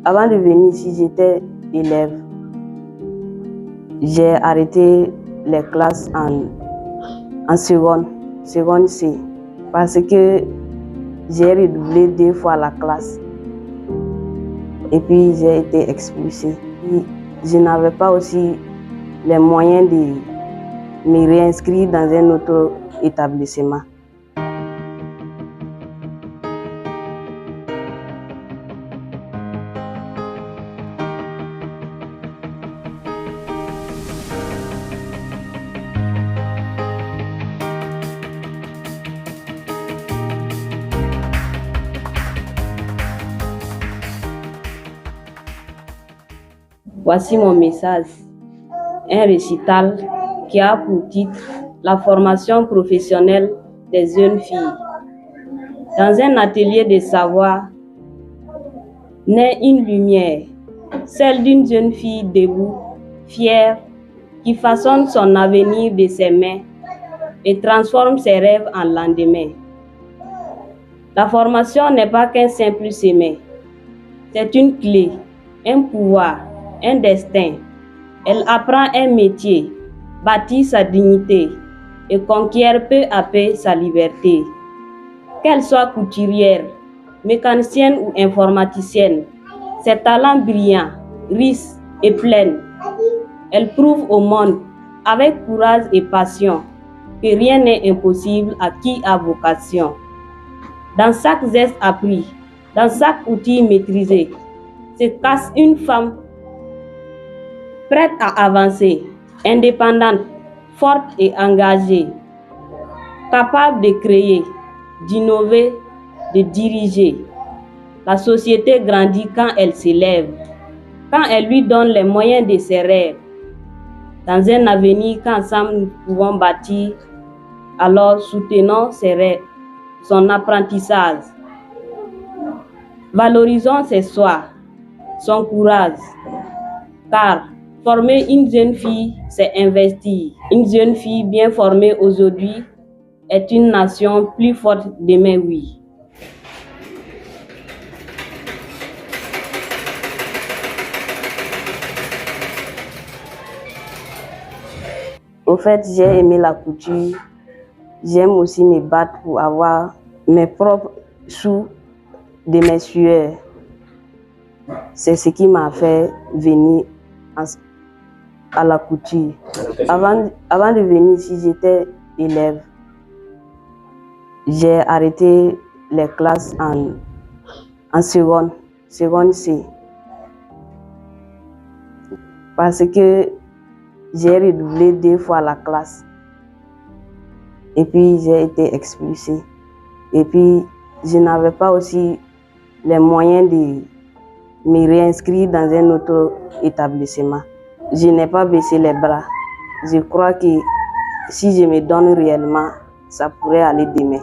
Avant de venir ici, j'étais élève. J'ai arrêté les classes en seconde C, parce que j'ai redoublé 2 fois la classe. Et puis j'ai été expulsée. Je n'avais pas aussi les moyens de me réinscrire dans un autre établissement. Voici mon message, un récital qui a pour titre « La formation professionnelle des jeunes filles ». Dans un atelier de savoir, naît une lumière, celle d'une jeune fille debout, fière, qui façonne son avenir de ses mains et transforme ses rêves en lendemain. La formation n'est pas qu'un simple semer, c'est une clé, un pouvoir, un destin. Elle apprend un métier, bâtit sa dignité et conquiert peu à peu sa liberté. Qu'elle soit couturière, mécanicienne ou informaticienne, ses talents brillants, riches et pleins, elle prouve au monde avec courage et passion que rien n'est impossible à qui a vocation. Dans chaque geste appris, dans chaque outil maîtrisé, se cache une femme prête à avancer, indépendante, forte et engagée, capable de créer, d'innover, de diriger. La société grandit quand elle s'élève, quand elle lui donne les moyens de ses rêves. Dans un avenir qu'ensemble nous pouvons bâtir, alors soutenons ses rêves, son apprentissage. Valorisons ses choix, son courage, car former une jeune fille, c'est investir. Une jeune fille bien formée aujourd'hui est une nation plus forte demain, oui. En fait, j'ai aimé la couture. J'aime aussi me battre pour avoir mes propres sous de mes sueurs. C'est ce qui m'a fait venir à la couture. Avant de venir ici, j'étais élève. J'ai arrêté les classes en seconde C, parce que j'ai redoublé 2 fois la classe. Et puis j'ai été expulsée. Et puis je n'avais pas aussi les moyens de me réinscrire dans un autre établissement. Je n'ai pas baissé les bras. Je crois que si je me donne réellement, ça pourrait aller demain.